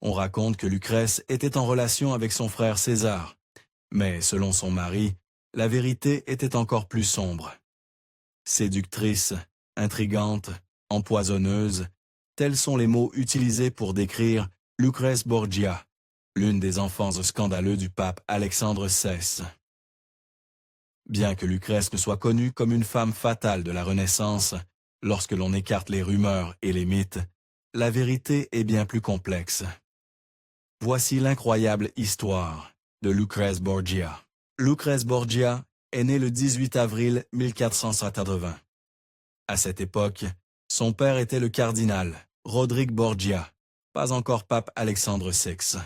On raconte que Lucrèce était en relation avec son frère César, mais selon son mari, la vérité était encore plus sombre. Séductrice, intrigante, empoisonneuse, tels sont les mots utilisés pour décrire Lucrèce Borgia, l'une des enfants scandaleux du pape Alexandre XVI. Bien que Lucrèce ne soit connue comme une femme fatale de la Renaissance, lorsque l'on écarte les rumeurs et les mythes, la vérité est bien plus complexe. Voici l'incroyable histoire de Lucrèce Borgia. Lucrèce Borgia est née le 18 avril 1480. À cette époque, son père était le cardinal Rodrigue Borgia, pas encore pape Alexandre VI.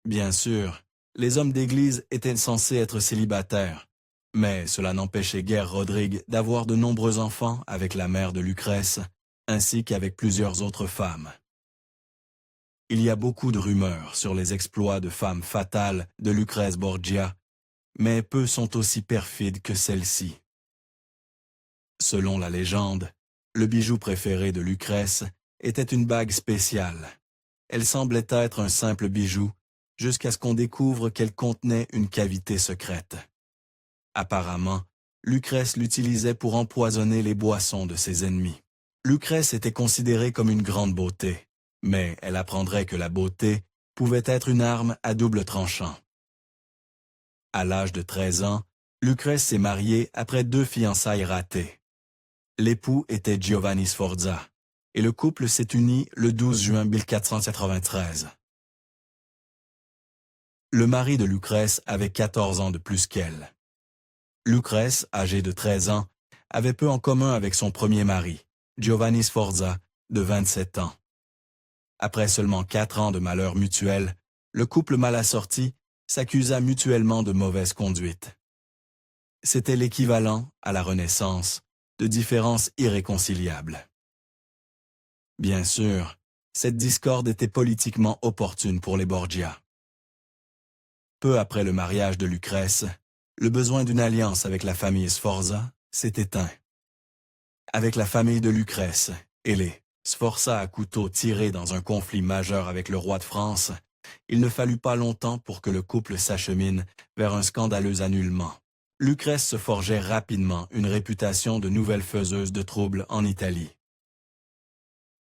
Bien sûr, les hommes d'église étaient censés être célibataires, mais cela n'empêchait guère Rodrigue d'avoir de nombreux enfants avec la mère de Lucrèce, ainsi qu'avec plusieurs autres femmes. Il y a beaucoup de rumeurs sur les exploits de femmes fatales de Lucrèce Borgia, mais peu sont aussi perfides que celle-ci. Selon la légende, le bijou préféré de Lucrèce était une bague spéciale. Elle semblait être un simple bijou, jusqu'à ce qu'on découvre qu'elle contenait une cavité secrète. Apparemment, Lucrèce l'utilisait pour empoisonner les boissons de ses ennemis. Lucrèce était considérée comme une grande beauté, mais elle apprendrait que la beauté pouvait être une arme à double tranchant. À l'âge de 13 ans, Lucrèce s'est mariée après 2 fiançailles ratées. L'époux était Giovanni Sforza, et le couple s'est uni le 12 juin 1493. Le mari de Lucrèce avait 14 ans de plus qu'elle. Lucrèce, âgée de 13 ans, avait peu en commun avec son premier mari, Giovanni Sforza, de 27 ans. Après seulement 4 ans de malheur mutuel, le couple mal assorti s'accusa mutuellement de mauvaise conduite. C'était l'équivalent, à la Renaissance, de différences irréconciliables. Bien sûr, cette discorde était politiquement opportune pour les Borgia. Peu après le mariage de Lucrèce, le besoin d'une alliance avec la famille Sforza s'est éteint. Avec la famille de Lucrèce et les Sforza à couteau tirés dans un conflit majeur avec le roi de France, il ne fallut pas longtemps pour que le couple s'achemine vers un scandaleux annullement. Lucrèce se forgeait rapidement une réputation de nouvelle faiseuse de troubles en Italie.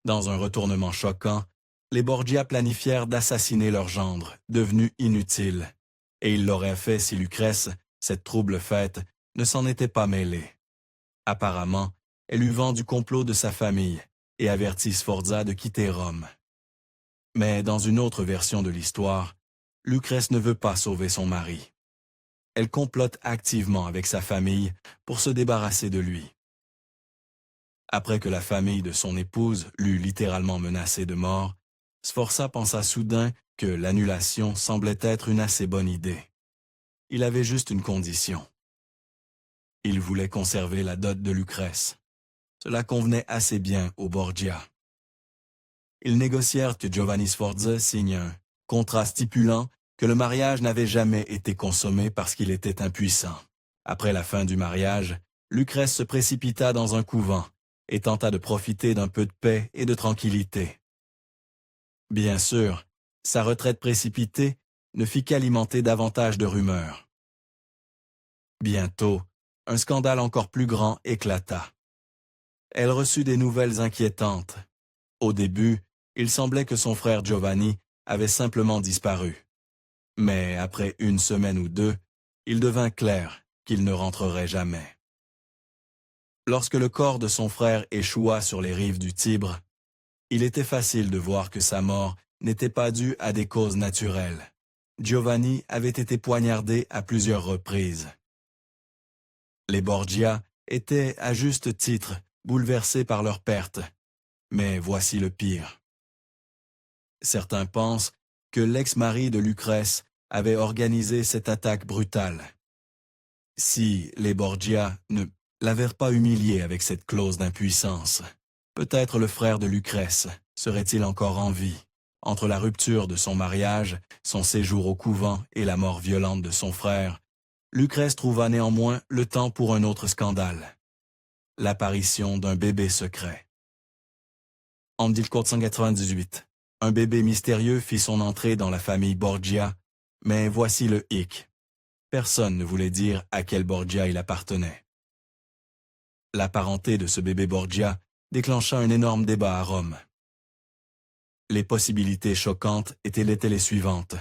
Dans un retournement choquant, les Borgia planifièrent d'assassiner leur gendre, devenu inutile, et ils l'auraient fait si Lucrèce, cette trouble faite, ne s'en était pas mêlée. Apparemment, elle eut vent du complot de sa famille et avertit Sforza de quitter Rome. Mais dans une autre version de l'histoire, Lucrèce ne veut pas sauver son mari. Elle complote activement avec sa famille pour se débarrasser de lui. Après que la famille de son épouse l'eut littéralement menacée de mort, Sforza pensa soudain que l'annulation semblait être une assez bonne idée. Il avait juste une condition. Il voulait conserver la dot de Lucrèce. Cela convenait assez bien aux Borgia. Ils négocièrent que Giovanni Sforza signe un contrat stipulant que le mariage n'avait jamais été consommé parce qu'il était impuissant. Après la fin du mariage, Lucrèce se précipita dans un couvent et tenta de profiter d'un peu de paix et de tranquillité. Bien sûr, sa retraite précipitée ne fit qu'alimenter davantage de rumeurs. Bientôt, un scandale encore plus grand éclata. Elle reçut des nouvelles inquiétantes. Au début, il semblait que son frère Giovanni avait simplement disparu. Mais après 1 semaine ou 2, il devint clair qu'il ne rentrerait jamais. Lorsque le corps de son frère échoua sur les rives du Tibre, il était facile de voir que sa mort n'était pas due à des causes naturelles. Giovanni avait été poignardé à plusieurs reprises. Les Borgia étaient, à juste titre, bouleversés par leur perte. Mais voici le pire. Certains pensent que l'ex-mari de Lucrèce avait organisé cette attaque brutale. Si les Borgia ne l'avaient pas humilié avec cette clause d'impuissance, peut-être le frère de Lucrèce serait-il encore en vie. Entre la rupture de son mariage, son séjour au couvent et la mort violente de son frère, Lucrèce trouva néanmoins le temps pour un autre scandale. L'apparition d'un bébé secret. En 1498, Un bébé mystérieux fit son entrée dans la famille Borgia, mais voici le hic. Personne ne voulait dire à quel Borgia il appartenait. La parenté de ce bébé Borgia déclencha un énorme débat à Rome. Les possibilités choquantes étaient les suivantes.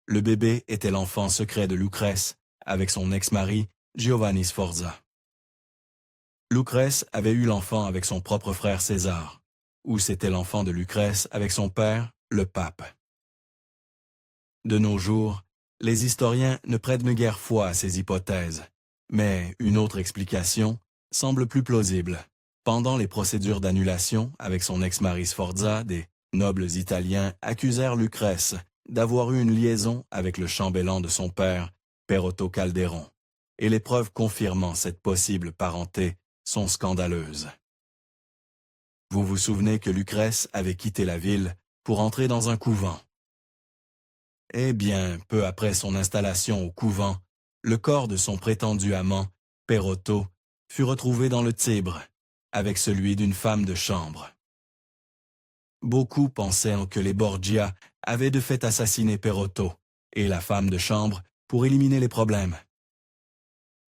Le bébé était l'enfant secret de Lucrèce, avec son ex-mari, Giovanni Sforza. Lucrèce avait eu l'enfant avec son propre frère César, ou c'était l'enfant de Lucrèce avec son père, le pape. De nos jours, les historiens ne prêtent guère foi à ces hypothèses, mais une autre explication semble plus plausible. Pendant les procédures d'annulation avec son ex-mari Sforza, des nobles italiens accusèrent Lucrèce d'avoir eu une liaison avec le chambellan de son père, Perotto Calderon, et les preuves confirmant cette possible parenté sont scandaleuses. Vous vous souvenez que Lucrèce avait quitté la ville pour entrer dans un couvent. Eh bien, peu après son installation au couvent, le corps de son prétendu amant, Perotto, fut retrouvé dans le Tibre, avec celui d'une femme de chambre. Beaucoup pensaient que les Borgia avaient de fait assassiné Perotto et la femme de chambre pour éliminer les problèmes.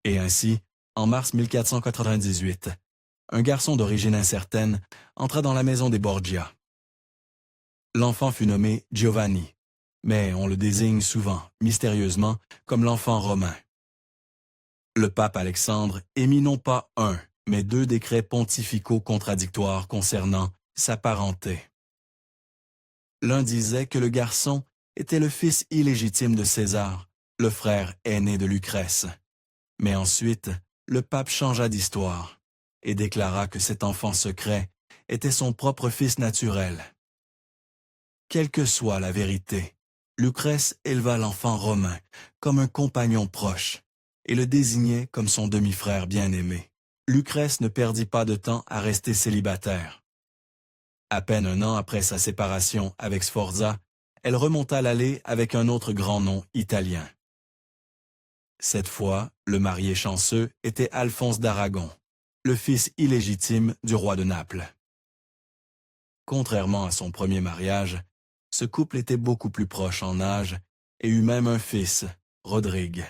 Et ainsi, en mars 1498, un garçon d'origine incertaine entra dans la maison des Borgia. L'enfant fut nommé Giovanni, mais on le désigne souvent, mystérieusement, comme l'enfant romain. Le pape Alexandre émit non pas un, mais 2 décrets pontificaux contradictoires concernant sa parenté. L'un disait que le garçon était le fils illégitime de César, le frère aîné de Lucrèce. Mais ensuite, le pape changea d'histoire et déclara que cet enfant secret était son propre fils naturel. Quelle que soit la vérité, Lucrèce éleva l'enfant romain comme un compagnon proche et le désignait comme son demi-frère bien-aimé. Lucrèce ne perdit pas de temps à rester célibataire. À peine 1 an après sa séparation avec Sforza, elle remonta l'allée avec un autre grand nom italien. Cette fois, le marié chanceux était Alphonse d'Aragon, le fils illégitime du roi de Naples. Contrairement à son premier mariage, ce couple était beaucoup plus proche en âge et eut même un fils, Rodrigue.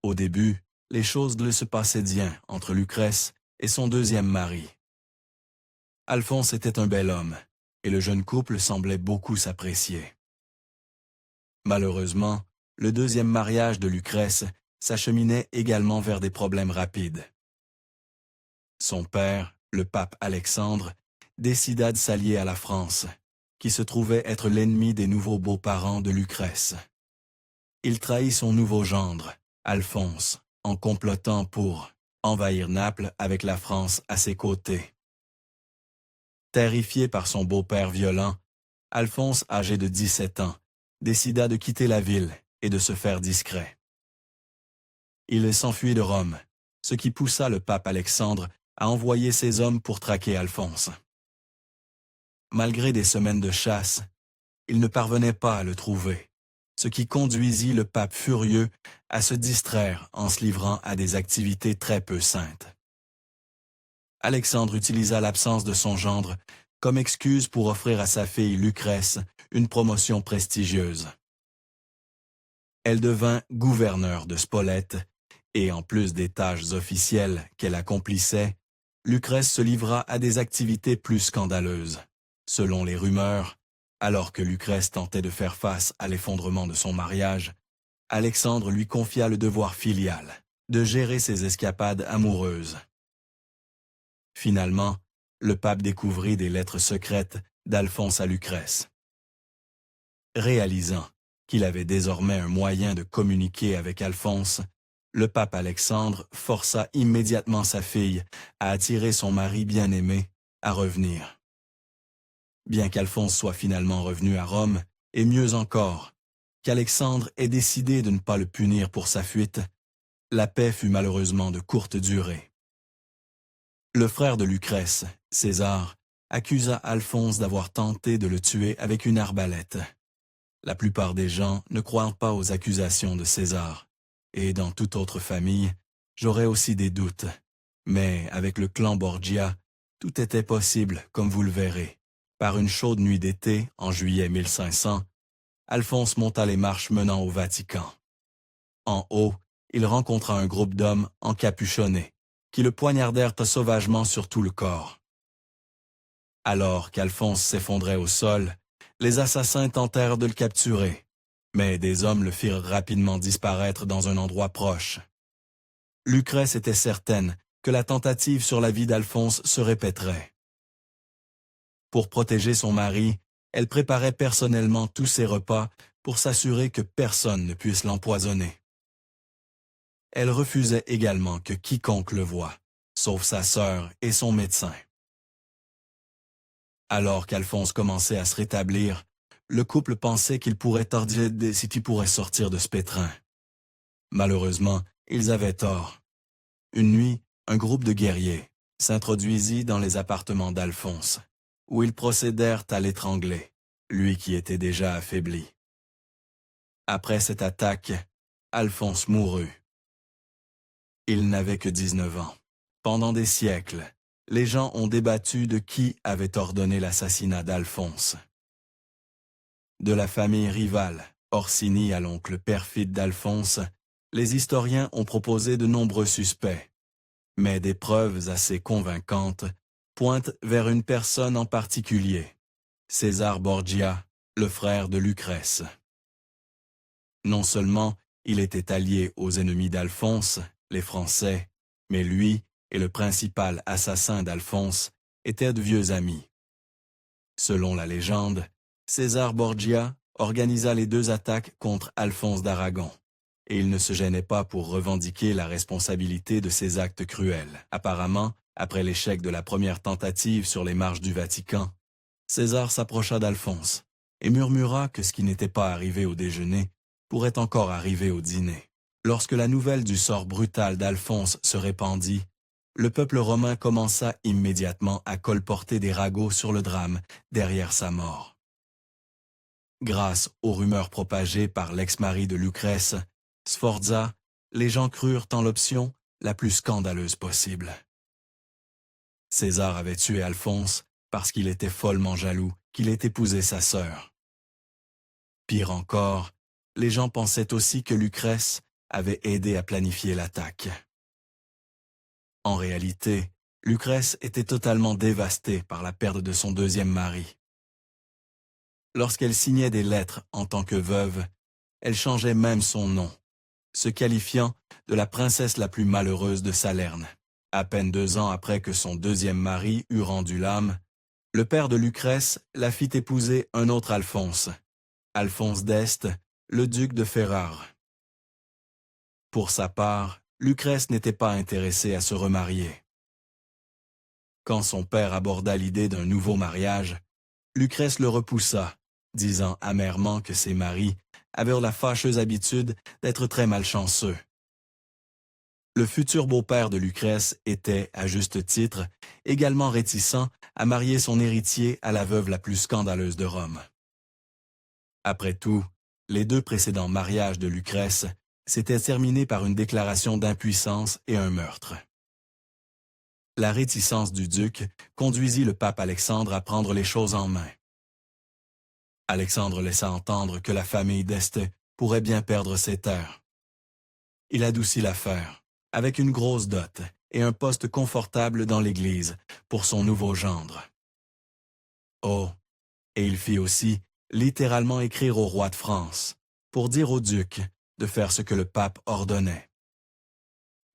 Au début, les choses se passaient bien entre Lucrèce et son deuxième mari. Alphonse était un bel homme, et le jeune couple semblait beaucoup s'apprécier. Malheureusement, le deuxième mariage de Lucrèce s'acheminait également vers des problèmes rapides. Son père, le pape Alexandre, décida de s'allier à la France, qui se trouvait être l'ennemi des nouveaux beaux-parents de Lucrèce. Il trahit son nouveau gendre, Alphonse, en complotant pour envahir Naples avec la France à ses côtés. Terrifié par son beau-père violent, Alphonse, âgé de 17 ans, décida de quitter la ville et de se faire discret. Il s'enfuit de Rome, ce qui poussa le pape Alexandre à envoyer ses hommes pour traquer Alphonse. Malgré des semaines de chasse, il ne parvenait pas à le trouver, ce qui conduisit le pape furieux à se distraire en se livrant à des activités très peu saintes. Alexandre utilisa l'absence de son gendre comme excuse pour offrir à sa fille Lucrèce une promotion prestigieuse. Elle devint gouverneure de Spolète et en plus des tâches officielles qu'elle accomplissait, Lucrèce se livra à des activités plus scandaleuses. Selon les rumeurs, alors que Lucrèce tentait de faire face à l'effondrement de son mariage, Alexandre lui confia le devoir filial de gérer ses escapades amoureuses. Finalement, le pape découvrit des lettres secrètes d'Alphonse à Lucrèce. Réalisant qu'il avait désormais un moyen de communiquer avec Alphonse, le pape Alexandre força immédiatement sa fille à attirer son mari bien-aimé à revenir. Bien qu'Alphonse soit finalement revenu à Rome, et mieux encore, qu'Alexandre ait décidé de ne pas le punir pour sa fuite, la paix fut malheureusement de courte durée. Le frère de Lucrèce, César, accusa Alphonse d'avoir tenté de le tuer avec une arbalète. La plupart des gens ne croient pas aux accusations de César, et dans toute autre famille, j'aurais aussi des doutes. Mais avec le clan Borgia, tout était possible, comme vous le verrez, Par une chaude nuit d'été, en juillet 1500, Alphonse monta les marches menant au Vatican. En haut, il rencontra un groupe d'hommes encapuchonnés, qui le poignardèrent sauvagement sur tout le corps. Alors qu'Alphonse s'effondrait au sol, les assassins tentèrent de le capturer, mais des hommes le firent rapidement disparaître dans un endroit proche. Lucrèce était certaine que la tentative sur la vie d'Alphonse se répéterait. Pour protéger son mari, elle préparait personnellement tous ses repas pour s'assurer que personne ne puisse l'empoisonner. Elle refusait également que quiconque le voie, sauf sa sœur et son médecin. Alors qu'Alphonse commençait à se rétablir, le couple pensait qu'il pourrait tarder si qu'il pourrait sortir de ce pétrin. Malheureusement, ils avaient tort. Une nuit, un groupe de guerriers s'introduisit dans les appartements d'Alphonse, où ils procédèrent à l'étrangler, lui qui était déjà affaibli. Après cette attaque, Alphonse mourut. Il n'avait que 19 ans. Pendant des siècles, les gens ont débattu de qui avait ordonné l'assassinat d'Alphonse. De la famille rivale, Orsini à l'oncle perfide d'Alphonse, les historiens ont proposé de nombreux suspects, mais des preuves assez convaincantes pointent vers une personne en particulier, César Borgia, le frère de Lucrèce. Non seulement il était allié aux ennemis d'Alphonse, les Français, mais lui et le principal assassin d'Alphonse étaient de vieux amis. Selon la légende, César Borgia organisa les deux attaques contre Alphonse d'Aragon, et il ne se gênait pas pour revendiquer la responsabilité de ces actes cruels. Apparemment, après l'échec de la première tentative sur les marches du Vatican, César s'approcha d'Alphonse et murmura que ce qui n'était pas arrivé au déjeuner pourrait encore arriver au dîner. Lorsque la nouvelle du sort brutal d'Alphonse se répandit, le peuple romain commença immédiatement à colporter des ragots sur le drame derrière sa mort. Grâce aux rumeurs propagées par l'ex-mari de Lucrèce, Sforza, les gens crurent en l'option la plus scandaleuse possible. César avait tué Alphonse parce qu'il était follement jaloux qu'il ait épousé sa sœur. Pire encore, les gens pensaient aussi que Lucrèce avait aidé à planifier l'attaque. En réalité, Lucrèce était totalement dévastée par la perte de son deuxième mari. Lorsqu'elle signait des lettres en tant que veuve, elle changeait même son nom, se qualifiant de la princesse la plus malheureuse de Salerne. À peine 2 ans après que son deuxième mari eut rendu l'âme, le père de Lucrèce la fit épouser un autre Alphonse, Alphonse d'Este, le duc de Ferrare. Pour sa part, Lucrèce n'était pas intéressée à se remarier. Quand son père aborda l'idée d'un nouveau mariage, Lucrèce le repoussa, disant amèrement que ses maris avaient la fâcheuse habitude d'être très malchanceux. Le futur beau-père de Lucrèce était, à juste titre, également réticent à marier son héritier à la veuve la plus scandaleuse de Rome. Après tout, les 2 précédents mariages de Lucrèce s'étaient terminés par une déclaration d'impuissance et un meurtre. La réticence du duc conduisit le pape Alexandre à prendre les choses en main. Alexandre laissa entendre que la famille d'Este pourrait bien perdre ses terres. Il adoucit l'affaire, avec une grosse dot et un poste confortable dans l'Église pour son nouveau gendre. Oh, et il fit aussi littéralement écrire au roi de France, pour dire au duc de faire ce que le pape ordonnait.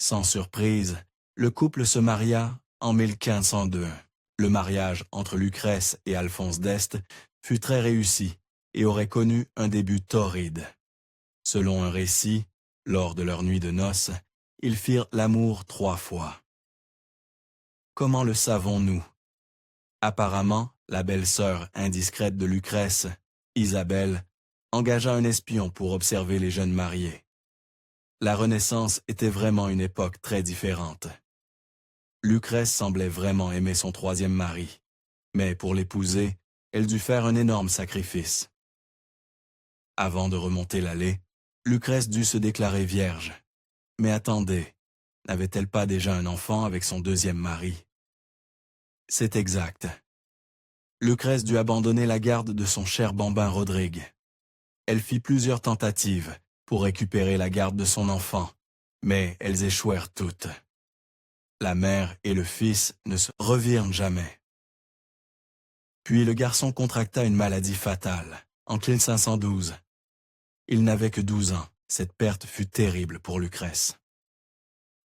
Sans surprise, le couple se maria en 1502. Le mariage entre Lucrèce et Alphonse d'Este fut très réussi et aurait connu un début torride. Selon un récit, lors de leur nuit de noces, ils firent l'amour 3 fois. Comment le savons-nous? Apparemment, la belle-sœur indiscrète de Lucrèce, Isabelle, engagea un espion pour observer les jeunes mariés. La Renaissance était vraiment une époque très différente. Lucrèce semblait vraiment aimer son 3e mari, mais pour l'épouser, elle dut faire un énorme sacrifice. Avant de remonter l'allée, Lucrèce dut se déclarer vierge. Mais attendez, n'avait-elle pas déjà un enfant avec son 2e mari? C'est exact. Lucrèce dut abandonner la garde de son cher bambin Rodrigue. Elle fit plusieurs tentatives pour récupérer la garde de son enfant, mais elles échouèrent toutes. La mère et le fils ne se revirent jamais. Puis le garçon contracta une maladie fatale, en 1512. Il n'avait que 12 ans. Cette perte fut terrible pour Lucrèce.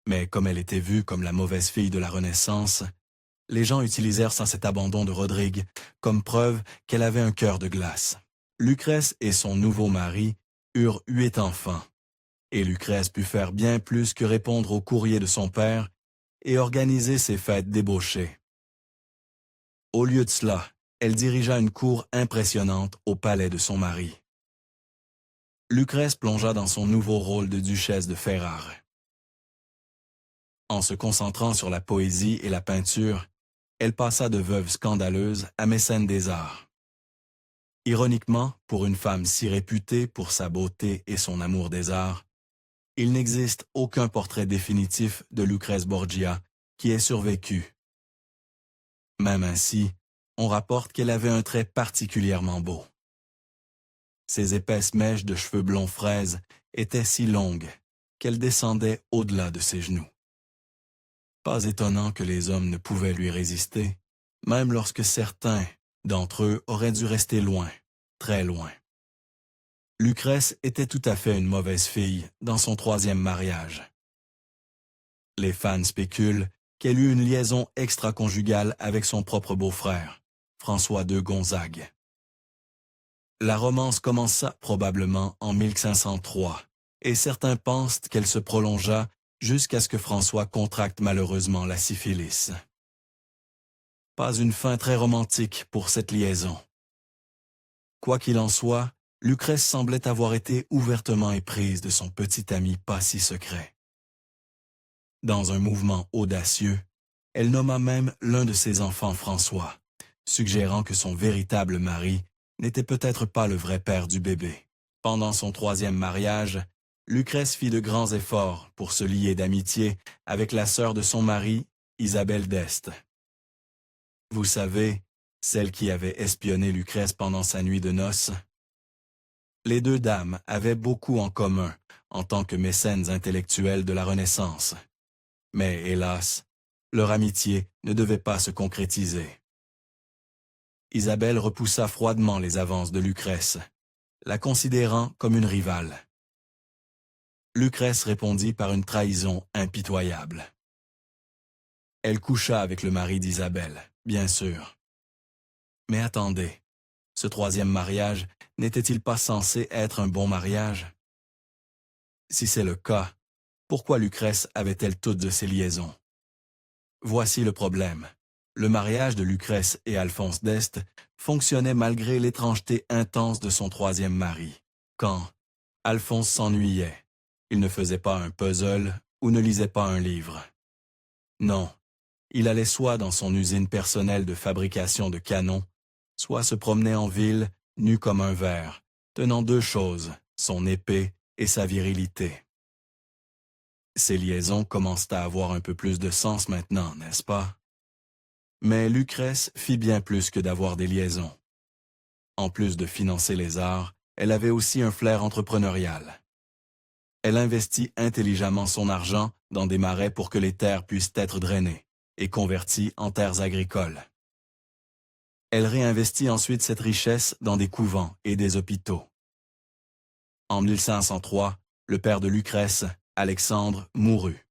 Mais comme elle était vue comme la mauvaise fille de la Renaissance, les gens utilisèrent cet abandon de Rodrigue comme preuve qu'elle avait un cœur de glace. Lucrèce et son nouveau mari eurent 8 enfants, et Lucrèce put faire bien plus que répondre aux courriers de son père et organiser ses fêtes débauchées. Au lieu de cela, elle dirigea une cour impressionnante au palais de son mari. Lucrèce plongea dans son nouveau rôle de duchesse de Ferrare. En se concentrant sur la poésie et la peinture, elle passa de veuve scandaleuse à mécène des arts. Ironiquement, pour une femme si réputée pour sa beauté et son amour des arts, il n'existe aucun portrait définitif de Lucrèce Borgia qui ait survécu. Même ainsi, on rapporte qu'elle avait un trait particulièrement beau. Ses épaisses mèches de cheveux blonds fraises étaient si longues qu'elles descendaient au-delà de ses genoux. Pas étonnant que les hommes ne pouvaient lui résister, même lorsque certains d'entre eux auraient dû rester loin, très loin. Lucrèce était tout à fait une mauvaise fille dans son 3e mariage. Les fans spéculent qu'elle eut une liaison extra-conjugale avec son propre beau-frère, François de Gonzague. La romance commença probablement en 1503, et certains pensent qu'elle se prolongea jusqu'à ce que François contracte malheureusement la syphilis. Pas une fin très romantique pour cette liaison. Quoi qu'il en soit, Lucrèce semblait avoir été ouvertement éprise de son petit ami pas si secret. Dans un mouvement audacieux, elle nomma même l'un de ses enfants François, suggérant que son véritable mari n'était peut-être pas le vrai père du bébé. Pendant son 3e mariage, Lucrèce fit de grands efforts pour se lier d'amitié avec la sœur de son mari, Isabelle d'Este. Vous savez, celle qui avait espionné Lucrèce pendant sa nuit de noces. Les deux dames avaient beaucoup en commun en tant que mécènes intellectuels de la Renaissance. Mais hélas, leur amitié ne devait pas se concrétiser. Isabelle repoussa froidement les avances de Lucrèce, la considérant comme une rivale. Lucrèce répondit par une trahison impitoyable. Elle coucha avec le mari d'Isabelle, bien sûr. Mais attendez, ce 3e mariage n'était-il pas censé être un bon mariage? Si c'est le cas, pourquoi Lucrèce avait-elle toutes de ces liaisons? Voici le problème. Le mariage de Lucrèce et Alphonse d'Este fonctionnait malgré l'étrangeté intense de son 3e mari. Quand Alphonse s'ennuyait, il ne faisait pas un puzzle ou ne lisait pas un livre. Non, il allait soit dans son usine personnelle de fabrication de canons, soit se promenait en ville, nu comme un ver, tenant 2 choses, son épée et sa virilité. Ces liaisons commencent à avoir un peu plus de sens maintenant, n'est-ce pas? Mais Lucrèce fit bien plus que d'avoir des liaisons. En plus de financer les arts, elle avait aussi un flair entrepreneurial. Elle investit intelligemment son argent dans des marais pour que les terres puissent être drainées et converties en terres agricoles. Elle réinvestit ensuite cette richesse dans des couvents et des hôpitaux. En 1503, le père de Lucrèce, Alexandre, mourut.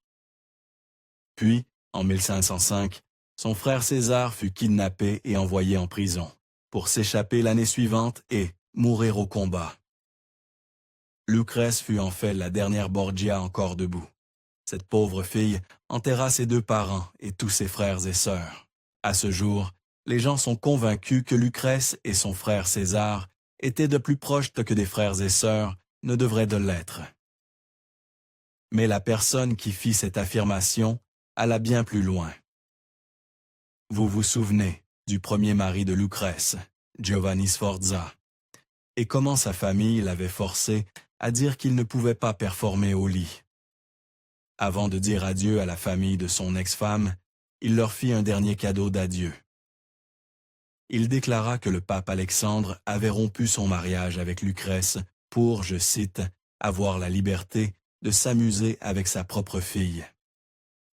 Puis, en 1505, son frère César fut kidnappé et envoyé en prison, pour s'échapper l'année suivante et mourir au combat. Lucrèce fut en fait la dernière Borgia encore debout. Cette pauvre fille enterra ses 2 parents et tous ses frères et sœurs. À ce jour, les gens sont convaincus que Lucrèce et son frère César étaient de plus proches que des frères et sœurs ne devraient de l'être. Mais la personne qui fit cette affirmation alla bien plus loin. Vous vous souvenez du premier mari de Lucrèce, Giovanni Sforza, et comment sa famille l'avait forcé à dire qu'il ne pouvait pas performer au lit. Avant de dire adieu à la famille de son ex-femme, il leur fit un dernier cadeau d'adieu. il déclara que le pape Alexandre avait rompu son mariage avec Lucrèce pour, je cite, « avoir la liberté de s'amuser avec sa propre fille ».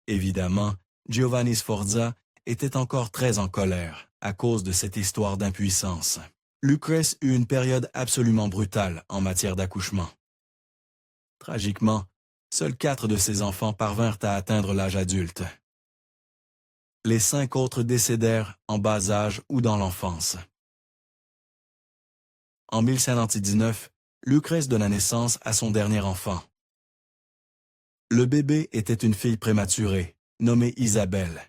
Évidemment, Giovanni Sforza était encore très en colère à cause de cette histoire d'impuissance. Lucrèce eut une période absolument brutale en matière d'accouchement. Tragiquement, seuls 4 de ses enfants parvinrent à atteindre l'âge adulte. Les 5 autres décédèrent en bas âge ou dans l'enfance. En 1119, Lucrèce donna naissance à son dernier enfant. Le bébé était une fille prématurée, nommée Isabelle,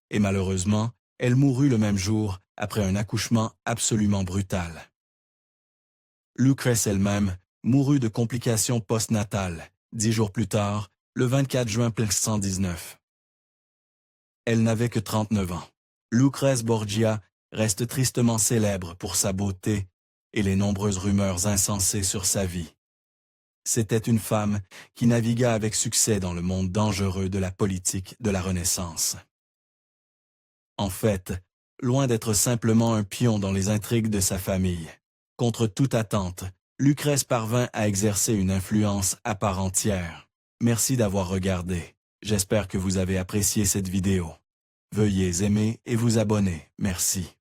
et malheureusement, elle mourut le même jour après un accouchement absolument brutal. Lucrèce elle-même mourut de complications postnatales, 10 jours plus tard, le 24 juin 1119. Elle n'avait que 39 ans. Lucrèce Borgia reste tristement célèbre pour sa beauté et les nombreuses rumeurs insensées sur sa vie. C'était une femme qui navigua avec succès dans le monde dangereux de la politique de la Renaissance. En fait, loin d'être simplement un pion dans les intrigues de sa famille, contre toute attente, Lucrèce parvint à exercer une influence à part entière. Merci d'avoir regardé. J'espère que vous avez apprécié cette vidéo. Veuillez aimer et vous abonner. Merci.